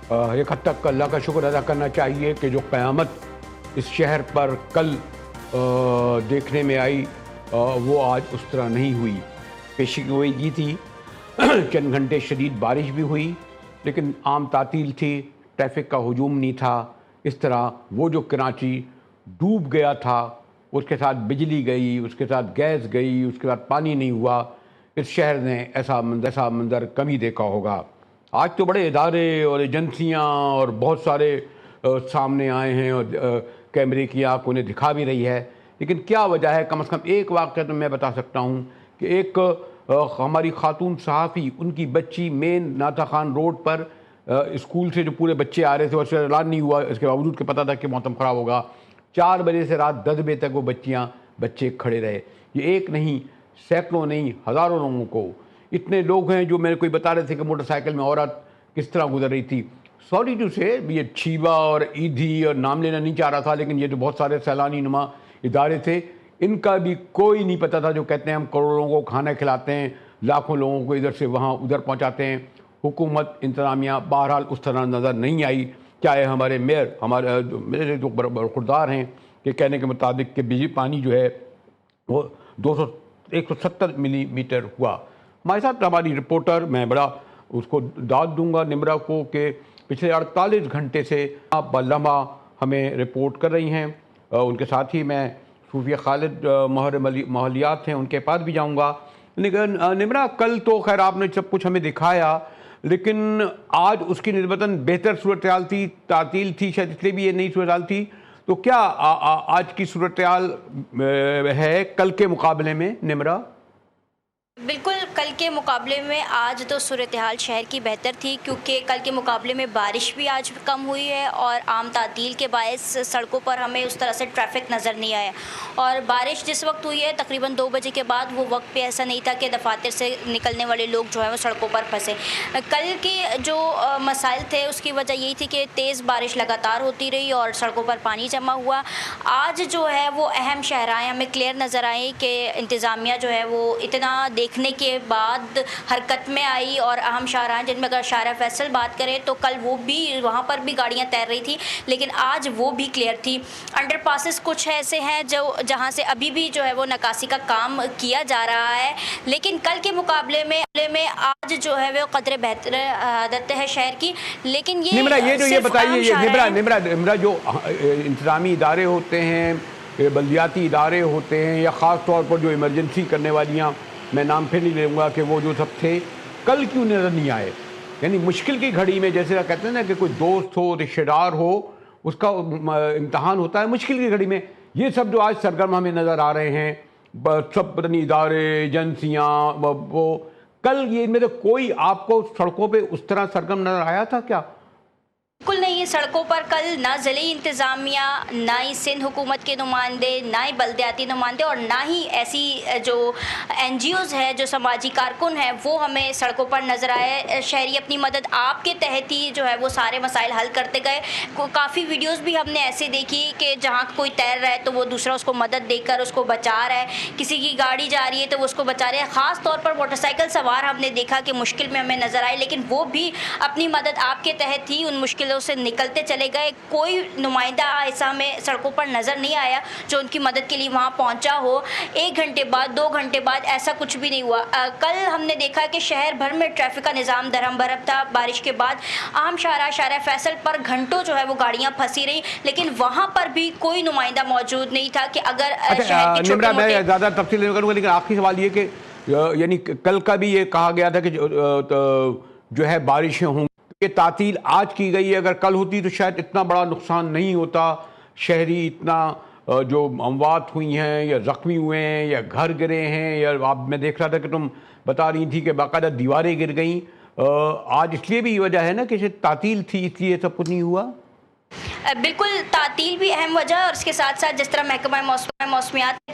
ایک حد تک اللہ کا شکر ادا کرنا چاہیے کہ جو قیامت اس شہر پر کل دیکھنے میں آئی وہ آج اس طرح نہیں ہوئی۔ پیشی گوئی کی تھی، چند گھنٹے شدید بارش بھی ہوئی لیکن عام تعطیل تھی، ٹریفک کا ہجوم نہیں تھا۔ اس طرح وہ جو کراچی ڈوب گیا تھا، اس کے ساتھ بجلی گئی، اس کے ساتھ گیس گئی، اس کے ساتھ پانی نہیں ہوا، اس شہر نے ایسا منظر کم ہی دیکھا ہوگا۔ آج تو بڑے ادارے اور ایجنسیاں اور بہت سارے سامنے آئے ہیں اور کیمرے کی آنکھ انہیں دکھا بھی رہی ہے، لیکن کیا وجہ ہے؟ کم از کم ایک واقعہ تو میں بتا سکتا ہوں کہ ایک ہماری خاتون صحافی، ان کی بچی مین ناتا خان روڈ پر اسکول سے جو پورے بچے آ رہے تھے، اور اعلان نہیں ہوا اس کے باوجود کہ پتہ تھا کہ موسم خراب ہوگا، 4 بجے سے رات 10 بجے تک وہ بچے کھڑے رہے۔ یہ ایک نہیں، سینکڑوں نہیں، ہزاروں لوگوں کو، اتنے لوگ ہیں جو میرے کوئی بتا رہے تھے کہ موٹر سائیکل میں عورت کس طرح گزر رہی تھی۔ سوری ٹو سے یہ چھیبا اور ایدھی اور نام لینا نہیں چاہ رہا تھا، لیکن یہ جو بہت سارے سیلانی نما ادارے تھے، ان کا بھی کوئی نہیں پتہ تھا، جو کہتے ہیں ہم کروڑوں لوگوں کو کھانا کھلاتے ہیں، لاکھوں لوگوں کو ادھر سے وہاں ادھر پہنچاتے ہیں۔ حکومت انتظامیہ بہرحال اس طرح نظر نہیں آئی، چاہے ہمارے میئر، میرے جو برخوردار ہیں کہ کہنے کے مطابق کہ بجلی پانی جو ہے وہ 170 ملی میٹر ہوا۔ ہمارے ساتھ ہماری رپورٹر، میں بڑا اس کو داد دوں گا نمرا کو کہ پچھلے 48 گھنٹے سے بلمہ ہمیں رپورٹ کر رہی ہیں۔ ان کے ساتھ ہی میں صوفیہ خالد ماہر ماحولیات ہیں، ان کے پاس بھی جاؤں گا۔ لیکن نمرا، کل تو خیر آپ نے سب کچھ ہمیں دکھایا، لیکن آج اس کی نسبتاً بہتر صورتحال تھی، تعطیل تھی، شاید اس لیے بھی یہ نئی صورتحال تھی، تو کیا آج کی صورتحال ہے کل کے مقابلے میں نمرا؟ بالکل، کل کے مقابلے میں آج تو صورتحال شہر کی بہتر تھی، کیونکہ کل کے مقابلے میں بارش بھی آج کم ہوئی ہے اور عام تعطیل کے باعث سڑکوں پر ہمیں اس طرح سے ٹریفک نظر نہیں آیا۔ اور بارش جس وقت ہوئی ہے تقریباً 2 بجے کے بعد، وہ وقت بھی ایسا نہیں تھا کہ دفاتر سے نکلنے والے لوگ جو ہیں وہ سڑکوں پر پھنسے۔ کل کے جو مسائل تھے اس کی وجہ یہی تھی کہ تیز بارش لگاتار ہوتی رہی اور سڑکوں پر پانی جمع ہوا۔ آج جو ہے وہ اہم شاہراہیں ہمیں کلیئر نظر آئیں کہ انتظامیہ جو ہے وہ اتنا دیکھنے کے بعد حرکت میں آئی، اور اہم شاہراہیں جن میں اگر شارع فیصل بات کریں تو کل وہ بھی وہاں پر بھی گاڑیاں تیر رہی تھی، لیکن آج وہ بھی کلیئر تھی۔ انڈر پاسز کچھ ایسے ہیں جہاں سے ابھی بھی جو ہے وہ نکاسی کا کام کیا جا رہا ہے، لیکن کل کے مقابلے میں آج جو ہے وہ قدرے بہتر عادت ہے شہر کی۔ لیکن یہ بتائیے نمرا، جو انتظامی ادارے ہوتے ہیں، بلدیاتی ادارے ہوتے ہیں، یا خاص طور پر جو ایمرجنسی کرنے والیاں، میں نام پھر نہیں لوں گا، کہ وہ جو سب تھے کل کیوں نظر نہیں آئے؟ یعنی مشکل کی گھڑی میں، جیسے کہتے ہیں نا کہ کوئی دوست ہو، رشتہ دار ہو، اس کا امتحان ہوتا ہے مشکل کی گھڑی میں، یہ سب جو آج سرگرم ہمیں نظر آ رہے ہیں، سب پتہ نہیں ادارے، ایجنسیاں، وہ کل یہ ان میں سے کوئی آپ کو سڑکوں پہ اس طرح سرگرم نظر آیا تھا کیا؟ بالکل نہیں، سڑکوں پر کل نہ ضلعی انتظامیہ، نہ ہی سندھ حکومت کے نمائندے، نہ ہی بلدیاتی نمائندے، اور نہ ہی ایسی جو NGOs ہے، جو سماجی کارکن ہیں، وہ ہمیں سڑکوں پر نظر آئے۔ شہری اپنی مدد آپ کے تحت ہی جو ہے وہ سارے مسائل حل کرتے گئے۔ کافی ویڈیوز بھی ہم نے ایسے دیکھی کہ جہاں کوئی تیر رہا ہے تو وہ دوسرا اس کو مدد دے کر اس کو بچا رہا ہے، کسی کی گاڑی جا رہی ہے تو وہ اس کو بچا رہے ہیں۔ خاص طور پر موٹر سائیکل سوار ہم نے دیکھا کہ مشکل میں ہمیں نظر آئے، لیکن وہ بھی اپنی مدد آپ کے تحت ہی ان مشکلوں سے نکلتے چلے گئے۔ کوئی نمائندہ ایسا ہمیں سڑکوں پر نظر نہیں آیا جو ان کی مدد کے لیے وہاں پہنچا ہو۔ 1 گھنٹے بعد، 2 گھنٹے بعد ایسا کچھ بھی نہیں ہوا۔ کل ہم نے دیکھا کہ شہر بھر میں ٹریفک کا نظام درہم برہم تھا۔ بارش کے بعد اہم شارع فیصل پر گھنٹوں جو ہے وہ گاڑیاں پھنسی رہی، لیکن وہاں پر بھی کوئی نمائندہ موجود نہیں تھا کہ اگر شہر کے چھوٹے موٹے... میں زیادہ تفصیل نہیں کروں گا، لیکن آخری سوال یہ کہ یعنی کل کا بھی یہ کہا گیا تھا کہ جو ہے بارشیں ہوں، یہ تعطیل آج کی گئی ہے، اگر کل ہوتی تو شاید اتنا بڑا نقصان نہیں ہوتا، شہری اتنا جو اموات ہوئی ہیں یا زخمی ہوئے ہیں یا گھر گرے ہیں، یا میں دیکھ رہا تھا کہ تم بتا رہی تھی کہ باقاعدہ دیواریں گر گئیں، آج اس لیے بھی یہ وجہ ہے نا کہ تعطیل تھی اس لیے سب کچھ نہیں ہوا؟ بالکل، تعطیل بھی اہم وجہ ہے، اور اس کے ساتھ ساتھ جس طرح محکمہ موسمیات نے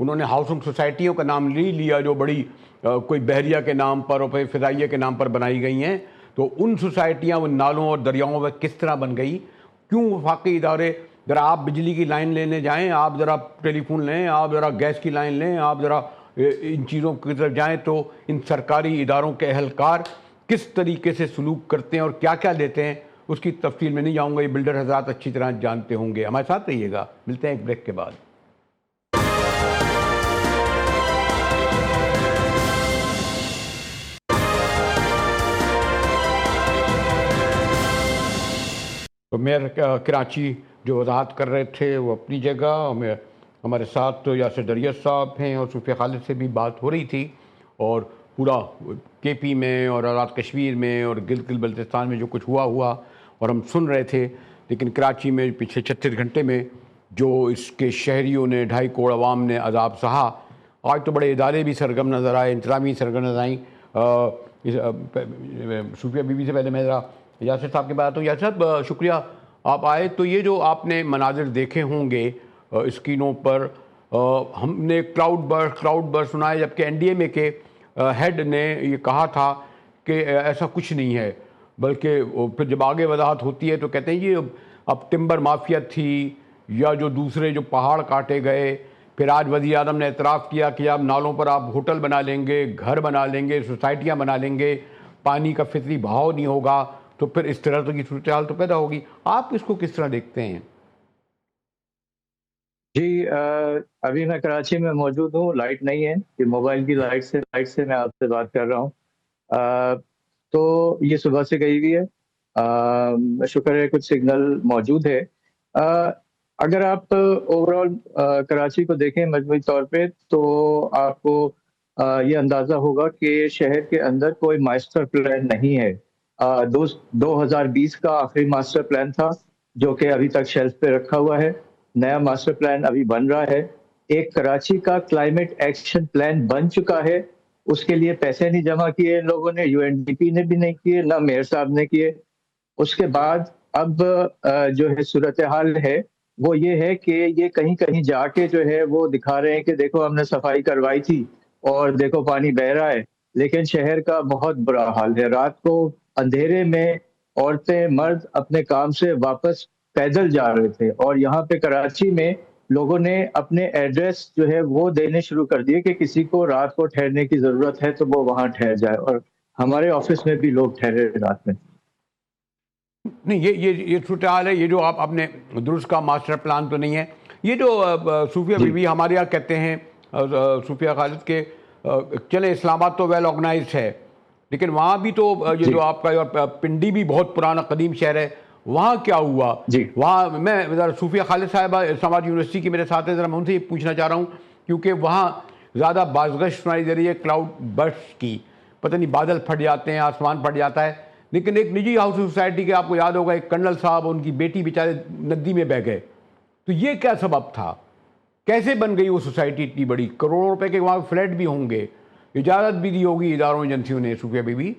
انہوں نے ہاؤسنگ سوسائٹیوں کا نام لیا جو بڑی کوئی بحریہ کے نام پر اور پھر فضائیہ کے نام پر بنائی گئی ہیں. تو ان سوسائٹیاں ان نالوں اور دریاؤں میں کس طرح بن گئی؟ کیوں وفاقی ادارے، ذرا آپ بجلی کی لائن لینے جائیں، آپ ذرا ٹیلی فون لیں، آپ ذرا گیس کی لائن لیں، آپ ذرا ان چیزوں کی طرف جائیں تو ان سرکاری اداروں کے اہلکار کس طریقے سے سلوک کرتے ہیں اور کیا کیا دیتے ہیں، اس کی تفصیل میں نہیں جاؤں گا. یہ بلڈر حضرات اچھی طرح جانتے ہوں گے. ہمارے ساتھ رہیے گا، ملتے ہیں ایک بریک کے بعد. تو میئر کراچی جو وضاحت کر رہے تھے وہ اپنی جگہ، ہمارے ساتھ یاسر دریت صاحب ہیں اور صوفیہ خالد سے بھی بات ہو رہی تھی، اور پورا کے پی میں اور آزاد کشمیر میں اور گلگت بلتستان میں جو کچھ ہوا اور ہم سن رہے تھے. لیکن کراچی میں پچھلے 36 گھنٹے میں جو اس کے شہریوں نے 2.5 کروڑ عوام نے عذاب سہا، آج تو بڑے ادارے بھی سرگرم نظر آئے، انتظامی سرگرم نظر آئیں. صوفیہ بی بی سے پہلے میں ذرا یاسر صاحب کی بات ہوں. یاسر صاحب شکریہ آپ آئے. تو یہ جو آپ نے مناظر دیکھے ہوں گے اسکرینوں پر، ہم نے کراؤڈ برسٹ سنا ہے، جبکہ این ڈی ایم اے کے ہیڈ نے یہ کہا تھا کہ ایسا کچھ نہیں ہے، بلکہ پھر جب آگے وضاحت ہوتی ہے تو کہتے ہیں یہ اب ٹمبر مافیا تھی یا جو دوسرے جو پہاڑ کاٹے گئے. پھر آج وزیر اعظم نے اعتراف کیا کہ اب نالوں پر آپ ہوٹل بنا لیں گے، گھر بنا لیں گے، سوسائٹیاں بنا لیں گے، پانی کا فطری بہاؤ نہیں ہوگا، تو پھر اس طرح کی صورتحال تو پیدا ہوگی. آپ اس کو کس طرح دیکھتے ہیں؟ جی ابھی میں کراچی میں موجود ہوں، لائٹ نہیں ہے، کہ موبائل کی لائٹ سے میں آپ سے بات کر رہا ہوں. تو یہ صبح سے گئی ہوئی ہے، شکر ہے کچھ سگنل موجود ہے. اگر آپ اوور آل کراچی کو دیکھیں مجموعی طور پہ تو آپ کو یہ اندازہ ہوگا کہ شہر کے اندر کوئی ماسٹر پلان نہیں ہے. 2020 کا آخری ماسٹر پلان تھا جو کہ ابھی تک شیلف پہ رکھا ہوا ہے. نیا ماسٹر پلان ابھی بن رہا ہے. ایک کراچی کا کلائمیٹ ایکشن پلان بن چکا ہے، اس کے لیے پیسے نہیں جمع کیے ان لوگوں نے، یو این ڈی پی نے بھی نہیں کیے، نہ میئر صاحب نے کیے. اس کے بعد اب جو ہے صورتحال ہے وہ یہ ہے کہ یہ کہیں کہیں جا کے جو ہے وہ دکھا رہے ہیں کہ دیکھو ہم نے صفائی کروائی تھی اور دیکھو پانی بہہ رہا ہے. لیکن شہر کا بہت برا حال ہے. رات کو اندھیرے میں عورتیں مرد اپنے کام سے واپس پیدل جا رہے تھے، اور یہاں پہ کراچی میں لوگوں نے اپنے ایڈریس جو ہے وہ دینے شروع کر دیے کہ کسی کو رات کو ٹھہرنے کی ضرورت ہے تو وہ وہاں ٹھہر جائے. اور ہمارے آفس میں بھی لوگ ٹھہرے رات میں. نہیں، یہ صورتحال ہے. یہ جو آپ نے درست کا ماسٹر پلان تو نہیں ہے. یہ جو صوفیہ بی بی ہمارے یہاں کہتے ہیں صوفیہ خالد کے چلے اسلام آباد تو ویل آرگنائزڈ ہے، لیکن وہاں بھی تو یہ جو آپ کا پنڈی بھی بہت پرانا قدیم شہر ہے، وہاں کیا ہوا؟ وہاں میں ذرا صوفیہ خالد صاحبہ اسلام آباد یونیورسٹی کی میرے ساتھ ہیں، ذرا میں ان سے یہ پوچھنا چاہ رہا ہوں کیونکہ وہاں زیادہ بازگشت سنائی دے رہی ہے کلاؤڈ برسٹ کی. پتہ نہیں بادل پھٹ جاتے ہیں، آسمان پھٹ جاتا ہے. لیکن ایک نجی ہاؤسنگ سوسائٹی کے آپ کو یاد ہوگا ایک کرنل صاحب اور ان کی بیٹی بیچارے ندی میں بہہ گئے. تو یہ کیا سبب تھا؟ کیسے بن گئی وہ سوسائٹی اتنی بڑی؟ کروڑوں روپے کے وہاں فلیٹ بھی ہوں گے، اجازت بھی دی ہوگی اداروں ایجنسیوں نے. صوفیہ بی بی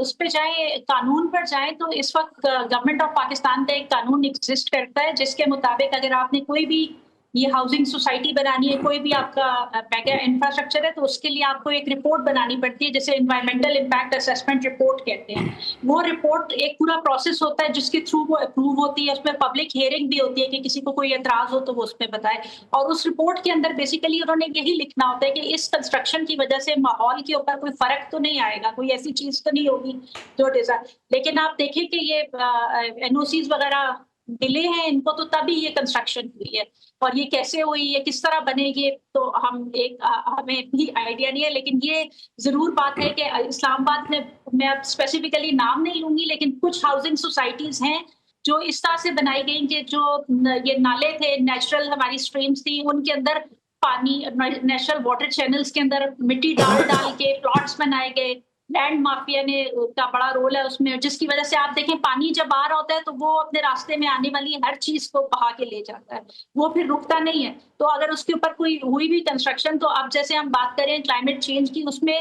اس پہ جائیں، قانون پر جائیں تو اس وقت گورنمنٹ آف پاکستان کا ایک قانون ایگزسٹ کرتا ہے جس کے مطابق اگر آپ نے کوئی بھی یہ ہاؤسنگ سوسائٹی بنانی ہے، کوئی بھی آپ کا میگا انفراسٹرکچر ہے، تو اس کے لیے آپ کو ایک رپورٹ بنانی پڑتی ہے جسے انوائرمنٹل امپیکٹ اسسمنٹ رپورٹ کہتے ہیں. وہ رپورٹ ایک پورا پروسیس ہوتا ہے جس کے تھرو وہ اپروو ہوتی ہے. اس میں پبلک ہیئرنگ بھی ہوتی ہے کہ کسی کو کوئی اعتراض ہو تو وہ اس میں بتائے. اور اس رپورٹ کے اندر بیسیکلی انہوں نے یہی لکھنا ہوتا ہے کہ اس کنسٹرکشن کی وجہ سے ماحول کے اوپر کوئی فرق تو نہیں آئے گا، کوئی ایسی چیز تو نہیں ہوگی جو ڈیزائن. لیکن آپ دیکھیں کہ یہ این او سیز وغیرہ ملے ہیں ان کو تو تبھی یہ کنسٹرکشن ہوئی ہے، اور یہ کیسے ہوئی، یہ کس طرح بنے گی تو ہمیں بھی آئیڈیا نہیں ہے. لیکن یہ ضرور بات ہے کہ اسلام آباد میں اب اسپیسیفکلی نام نہیں لوں گی، لیکن کچھ ہاؤسنگ سوسائٹیز ہیں جو اس طرح سے بنائی گئی کہ جو یہ نالے تھے، نیچرل ہماری اسٹریمز تھی، ان کے اندر پانی، نیشنل واٹر چینلز کے اندر مٹی ڈال کے پلاٹس بنائے گئے. لینڈ مافیا نے کا بڑا رول ہے اس میں، جس کی وجہ سے آپ دیکھیں پانی جب آ رہا ہوتا ہے تو وہ اپنے راستے میں آنے والی ہر چیز کو بہا کے لے جاتا ہے، وہ پھر رکتا نہیں ہے. تو اگر اس کے اوپر کوئی ہوئی بھی کنسٹرکشن، تو اب جیسے ہم بات کریں کلائمیٹ چینج کی، اس میں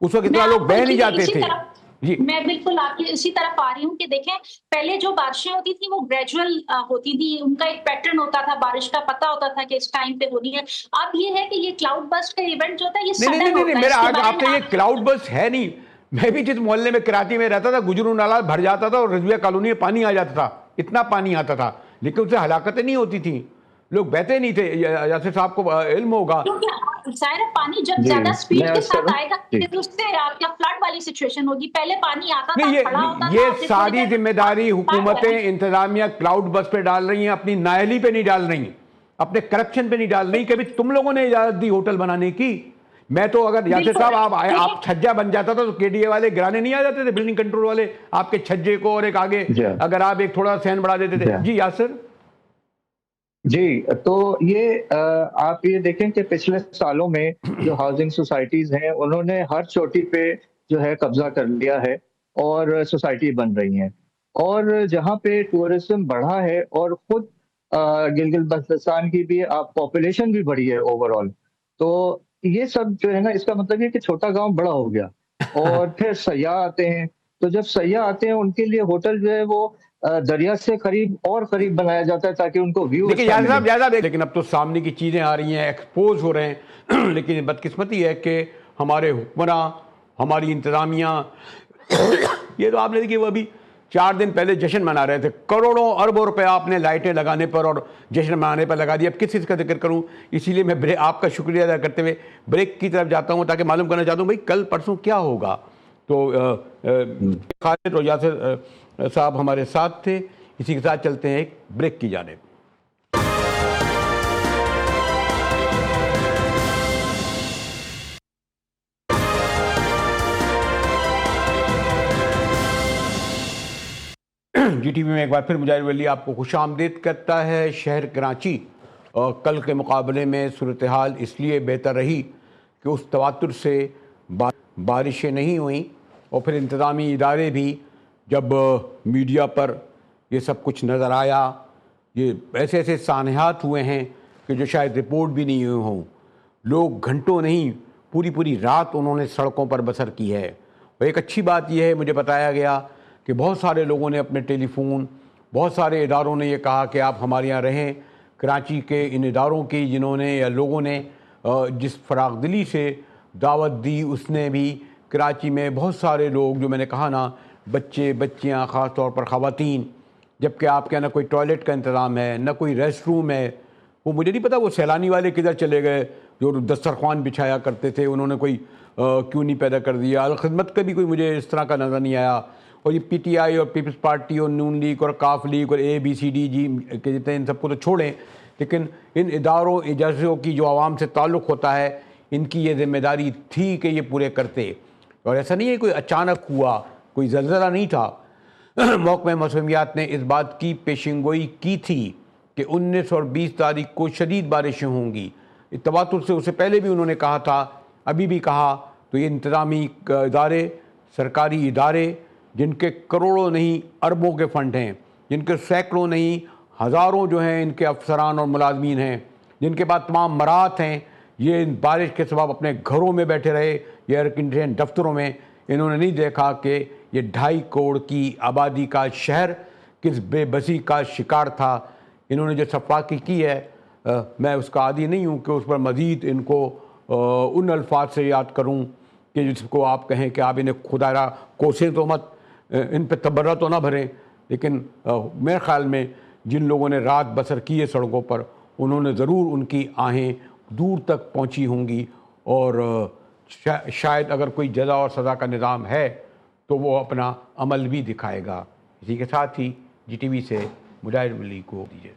اس وقت اتنا میں لوگ آپ بہ کو نہیں جاتے اسی تھے. طرف جی میں بالکل آپ کی اسی طرف آ رہی ہوں کہ دیکھیں پہلے جو بارشیں ہوتی تھی وہ گریجول ہوتی تھی، ان کا ایک پیٹرن ہوتا تھا، بارش کا پتہ ہوتا تھا کہ اس ٹائم پہ ہونی ہے. اب یہ ہے کہ یہ کلاؤڈ برسٹ کا ایونٹ جو ہوتا ہے یہ نہیں نہیں سڈن نہیں ہوتا نہیں ہے. اس میرا کے بارے آپ میں سے یہ کلاؤڈ برسٹ ہے نہیں. میں بھی جس محلے میں کراچی میں رہتا تھا گجرو نالا بھر جاتا تھا اور رضویہ کالونی میں پانی آ جاتا تھا، اتنا پانی آتا تھا، لیکن اس سے ہلاکتیں نہیں ہوتی تھیں، لوگ بہتے نہیں تھے. یاسر صاحب کو علم ہوگا. کیونکہ ظاہر ہے پانی جب جی زیادہ میں اسپیڈ کے عرض کر ساتھ رہا ہوں. آئے گا جی پھر اس سے آپ کا فلڈ والی سچویشن ہوگی. پہلے پانی آتا تھا، نہیں کھڑا ہوتا یہ تھا، پھر تھوڑی ساری دیر ذمہ داری بعد حکومتیں انتظامیہ کلاؤڈ بس پہ ڈال رہی ہیں، اپنی نااہلی پہ نہیں ڈال رہی ہیں، اپنے کرپشن پہ نہیں ڈال رہی. کبھی تم لوگوں نے اجازت دی ہوٹل بنانے کی؟ میں تو اگر یاسر بالکل صاحب آپ دیکھیں چھجا بن جاتا تھا تو کے ڈی اے والے گرانے نہیں آ جاتے تھے، بلڈنگ کنٹرول والے آپ کے چھجے کو اور ایک آگے جی اگر آپ ایک تھوڑا سین بڑھا دیتے تھے. جی یاسر. جی تو یہ آپ یہ دیکھیں کہ پچھلے سالوں میں جو ہاؤسنگ سوسائٹیز ہیں انہوں نے ہر چوٹی پہ جو ہے قبضہ کر لیا ہے اور سوسائٹی بن رہی ہیں. اور جہاں پہ ٹورزم بڑھا ہے اور خود گلگت بلتستان کی بھی آپ پاپولیشن بھی بڑھی ہے اوور آل، تو یہ سب جو ہے نا اس کا مطلب یہ کہ چھوٹا گاؤں بڑا ہو گیا. اور پھر سیاح آتے ہیں، تو جب سیاح آتے ہیں ان کے لیے ہوٹل جو ہے وہ دریا سے قریب اور قریب بنایا جاتا ہے تاکہ ان کو ویو لیکن اچھا یاسر ملے. صاحب زیادہ لیکن اب تو سامنے کی چیزیں آ رہی ہیں، ایکسپوز ہو رہے ہیں. لیکن یہ بدقسمتی ہے کہ ہمارے حکمراں، ہماری انتظامیہ یہ تو آپ نے دیکھی وہ ابھی 4 دن پہلے جشن منا رہے تھے، کروڑوں اربوں روپے آپ نے لائٹیں لگانے پر اور جشن منانے پر لگا دیا. اب کس چیز کا ذکر کروں؟ اسی لیے میں آپ کا شکریہ ادا کرتے ہوئے بریک کی طرف جاتا ہوں تاکہ معلوم کرنا چاہتا ہوں بھائی کل پرسوں کیا ہوگا. تو خالد اور یاسر صاحب ہمارے ساتھ تھے. اسی کے ساتھ چلتے ہیں ایک بریک کی جانب. جی ٹی وی میں ایک بار پھر مجاہد ولی آپ کو خوش آمدید کرتا ہے. شہر کراچی کل کے مقابلے میں صورتحال اس لیے بہتر رہی کہ اس تواتر سے بارشیں نہیں ہوئیں اور پھر انتظامی ادارے بھی جب میڈیا پر یہ سب کچھ نظر آیا، یہ ایسے ایسے سانحات ہوئے ہیں کہ جو شاید رپورٹ بھی نہیں ہوئے ہوں. لوگ گھنٹوں نہیں پوری رات انہوں نے سڑکوں پر بسر کی ہے. اور ایک اچھی بات یہ ہے مجھے بتایا گیا کہ بہت سارے لوگوں نے اپنے ٹیلی فون، بہت سارے اداروں نے یہ کہا کہ آپ ہمارے یہاں رہیں. کراچی کے ان اداروں کی جنہوں نے یا لوگوں نے جس فراغ دلی سے دعوت دی اس نے بھی کراچی میں بہت سارے لوگ جو میں نے کہا نا بچے بچیاں خاص طور پر خواتین، جبکہ آپ کے یہاں نہ کوئی ٹوائلٹ کا انتظام ہے نہ کوئی ریسٹ روم ہے. وہ مجھے نہیں پتا وہ سیلانی والے کدھر چلے گئے جو دسترخوان بچھایا کرتے تھے، انہوں نے کوئی کیوں نہیں پیدا کر دیا. الخدمت کا بھی کوئی مجھے اس طرح کا نظر نہیں آیا. اور یہ پی ٹی آئی اور پیپلز پارٹی اور نون لیگ اور کاف لیگ اور اے بی سی ڈی جی کے جتنے ان سب کو تو چھوڑیں، لیکن ان اداروں ایجنسیوں کی جو عوام سے تعلق ہوتا ہے ان کی یہ ذمہ داری تھی کہ یہ پورے کرتے. اور ایسا نہیں ہے کوئی اچانک ہوا، کوئی زلزلہ نہیں تھا. محکمہ موسمیات نے اس بات کی پیشن گوئی کی تھی کہ 19 اور 20 تاریخ کو شدید بارشیں ہوں گی. تواتر سے اسے پہلے بھی انہوں نے کہا تھا، ابھی بھی کہا. تو یہ انتظامی ادارے، سرکاری ادارے جن کے کروڑوں نہیں اربوں کے فنڈ ہیں، جن کے سینکڑوں نہیں ہزاروں جو ہیں ان کے افسران اور ملازمین ہیں، جن کے پاس تمام مراحت ہیں، یہ بارش کے سبب اپنے گھروں میں بیٹھے رہے یا ایئر کنڈیشن دفتروں میں. انہوں نے نہیں دیکھا کہ یہ 2.5 کروڑ کی آبادی کا شہر کس بے بسی کا شکار تھا. انہوں نے جو صفاقی کی ہے میں اس کا عادی نہیں ہوں کہ اس پر مزید ان کو ان الفاظ سے یاد کروں کہ جس کو آپ کہیں کہ آپ انہیں خدا را کوسیں تو مت، ان پہ تبرہ تو نہ بھریں. لیکن میرے خیال میں جن لوگوں نے رات بسر کی ہے سڑکوں پر انہوں نے ضرور ان کی آہیں دور تک پہنچی ہوں گی. اور شاید اگر کوئی جزا اور سزا کا نظام ہے تو وہ اپنا عمل بھی دکھائے گا. اسی کے ساتھ ہی جی ٹی وی سے مجاہد ولی کو دیجیے.